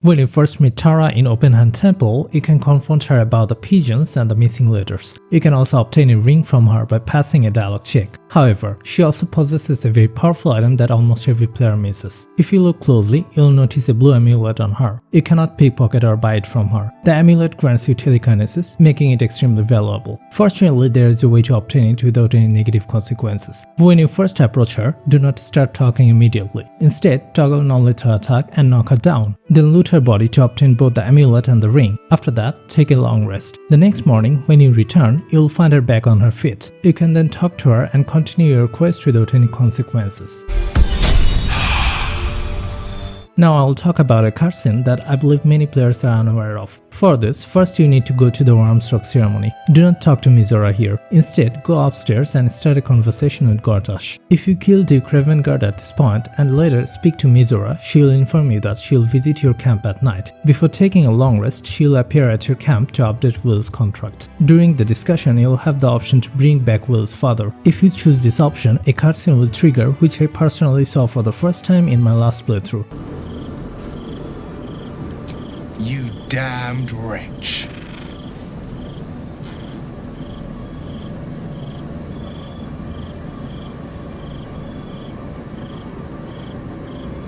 When you first meet Tara in Open Hand Temple, you can confront her about the pigeons and the missing letters. You can also obtain a ring from her by passing a dialogue check. However, she also possesses a very powerful item that almost every player misses. If you look closely, you'll notice a blue amulet on her. You cannot pickpocket or buy it from her. The amulet grants you telekinesis, making it extremely valuable. Fortunately, there is a way to obtain it without any negative consequences. When you first approach her, do not start talking immediately. Instead, toggle non-lethal attack and knock her down. Then loot her body to obtain both the amulet and the ring. After that, take a long rest. The next morning, when you return, you'll find her back on her feet. You can then talk to her and continue your quest without any consequences. Now I'll talk about a cutscene that I believe many players are unaware of. For this, first you need to go to the Wormsrock ceremony. Do not talk to MINTHARA here. Instead, go upstairs and start a conversation with Gortash. If you kill Duke Ravengard at this point and later speak to MINTHARA, she will inform you that she will visit your camp at night. Before taking a long rest, she will appear at your camp to update WYLL's contract. During the discussion, you'll have the option to bring back WYLL's father. If you choose this option, a cutscene will trigger, which I personally saw for the first time in my last playthrough. You damned wretch.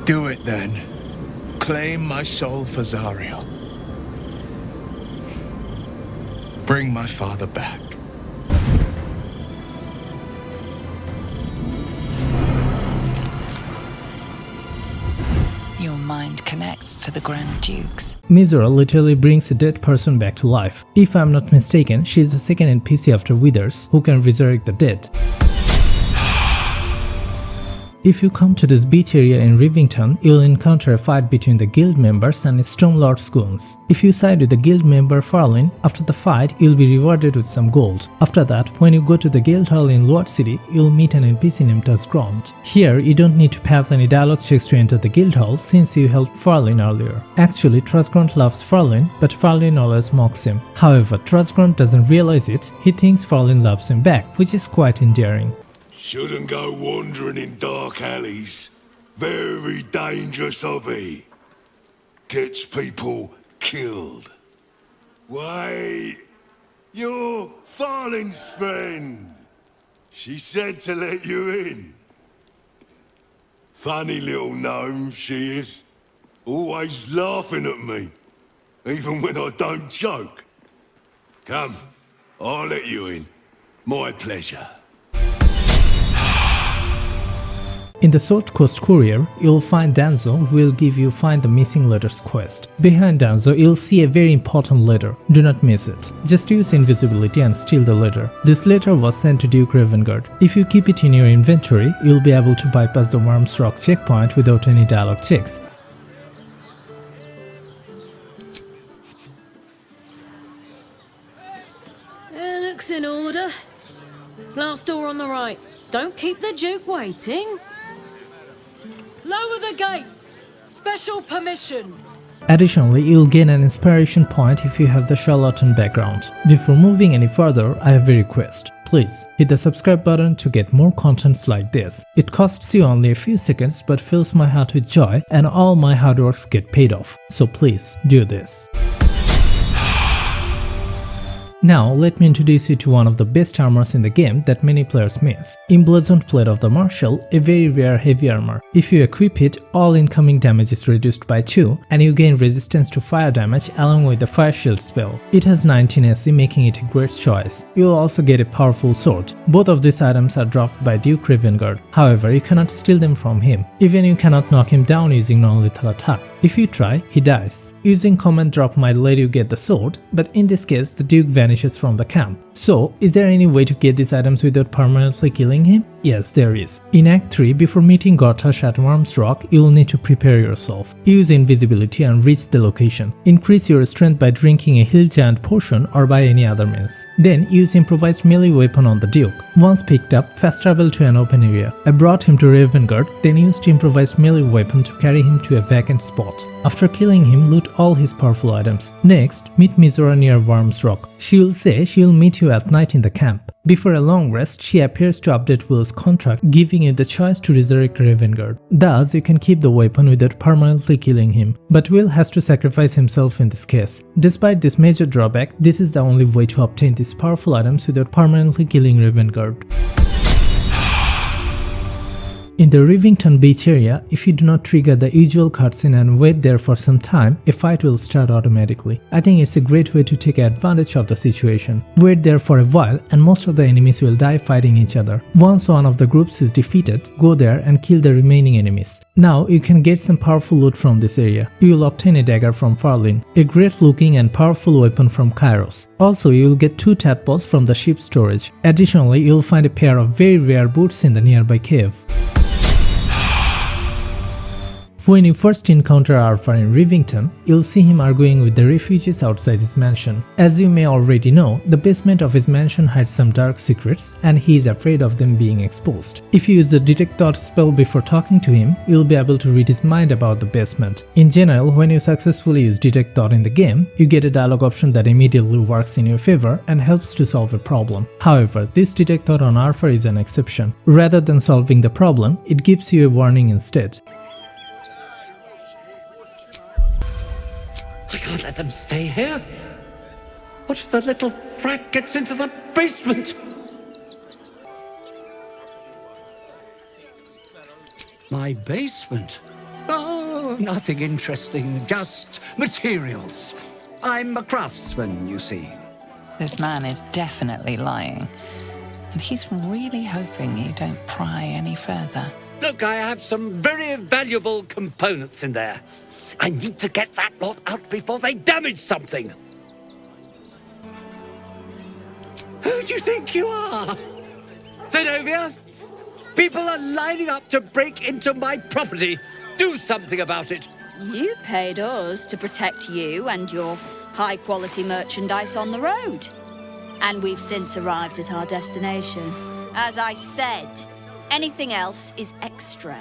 Do it then. Claim my soul for Zariel. Bring my father back. Your mind connects to the Grand Dukes. MINTHARA literally brings a dead person back to life. If I'm not mistaken, she is the second NPC after Withers who can resurrect the dead. If you come to this beach area in Rivington, you'll encounter a fight between the guild members and Stormlord's goons. If you side with the guild member Farlin, after the fight, you'll be rewarded with some gold. After that, when you go to the guild hall in Loot City, you'll meet an NPC named Tressym. Here, you don't need to pass any dialogue checks to enter the guild hall since you helped Farlin earlier. Actually, Tressym loves Farlin, but Farlin always mocks him. However, Tressym doesn't realize it. He thinks Farlin loves him back, which is quite endearing. Shouldn't go wandering in dark alleys. Very dangerous hobby. Gets people killed. Wait, you're Farlin's friend. She said to let you in. Funny little gnome she is. Always laughing at me, even when I don't joke. Come, I'll let you in. My pleasure. In the Sword Coast Courier, you'll find Danzo who will give you Find the Missing Letters quest. Behind Danzo, you'll see a very important letter. Do not miss it. Just use invisibility and steal the letter. This letter was sent to Duke Ravengard. If you keep it in your inventory, you'll be able to bypass the Wormsrock checkpoint without any dialogue checks. Looks in order. Last door on the right. Don't keep the Duke waiting. Lower the gates! Special permission! Additionally, you'll gain an inspiration point if you have the charlatan background. Before moving any further, I have a request. Please hit the subscribe button to get more contents like this. It costs you only a few seconds but fills my heart with joy and all my hard works get paid off. So please do this. Now, let me introduce you to one of the best armors in the game that many players miss. Emblazoned Plate of the Marshal, a very rare heavy armor. If you equip it, all incoming damage is reduced by 2 and you gain resistance to fire damage along with the Fire Shield spell. It has 19 AC, making it a great choice. You'll also get a powerful sword. Both of these items are dropped by Duke Ravengard. However, you cannot steal them from him. Even you cannot knock him down using non-lethal attack. If you try, he dies. Using command drop might let you get the sword, but in this case the Duke vanishes from the camp. So, is there any way to get these items without permanently killing him? Yes, there is. In Act 3, before meeting Gortash at Wormsrock, you'll need to prepare yourself. Use invisibility and reach the location. Increase your strength by drinking a Hill Giant potion or by any other means. Then use improvised melee weapon on the Duke. Once picked up, fast travel to an open area. I brought him to Ravengard, then used improvised melee weapon to carry him to a vacant spot. After killing him, loot all his powerful items. Next, meet MINTHARA near Wormsrock. She will say she will meet you at night in the camp. Before a long rest, she appears to update WYLL's contract, giving you the choice to resurrect Ravengard. Thus, you can keep the weapon without permanently killing him, but WYLL has to sacrifice himself in this case. Despite this major drawback, this is the only way to obtain these powerful items without permanently killing Ravengard. In the Rivington Beach area, if you do not trigger the usual cutscene and wait there for some time, a fight will start automatically. I think it's a great way to take advantage of the situation. Wait there for a while and most of the enemies will die fighting each other. Once one of the groups is defeated, go there and kill the remaining enemies. Now you can get some powerful loot from this area. You will obtain a dagger from Farlin, a great looking and powerful weapon from Kairos. Also, you will get 2 tadpoles from the ship storage. Additionally, you will find a pair of very rare boots in the nearby cave. When you first encounter Arthur in Rivington, you'll see him arguing with the refugees outside his mansion. As you may already know, the basement of his mansion hides some dark secrets and he is afraid of them being exposed. If you use the Detect Thought spell before talking to him, you'll be able to read his mind about the basement. In general, when you successfully use Detect Thought in the game, you get a dialogue option that immediately works in your favor and helps to solve a problem. However, this Detect Thought on Arthur is an exception. Rather than solving the problem, it gives you a warning instead. I can't let them stay here. What if the little brat gets into the basement? My basement? Oh, nothing interesting, just materials. I'm a craftsman, you see. This man is definitely lying. And he's really hoping you don't pry any further. Look, I have some very valuable components in there. I need to get that lot out before they damage something. Who do you think you are? Zenobia? People are lining up to break into my property. Do something about it. You paid us to protect you and your high-quality merchandise on the road. And we've since arrived at our destination. As I said, anything else is extra.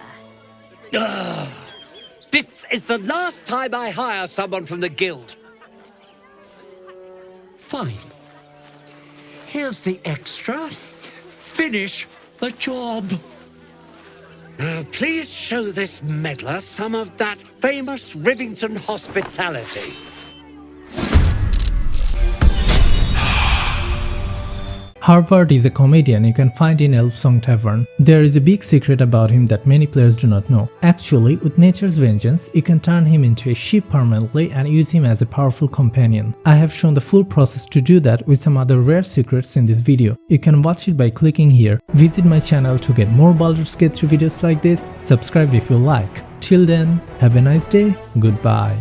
This is the last time I hire someone from the guild. Fine. Here's the extra. Finish the job. Now, please show this meddler some of that famous Rivington hospitality. Harvard is a comedian you can find in Elfsong Tavern. There is a big secret about him that many players do not know. Actually, with Nature's Vengeance, you can turn him into a sheep permanently and use him as a powerful companion. I have shown the full process to do that with some other rare secrets in this video. You can watch it by clicking here. Visit my channel to get more Baldur's Gate 3 videos like this. Subscribe if you like. Till then, have a nice day. Goodbye.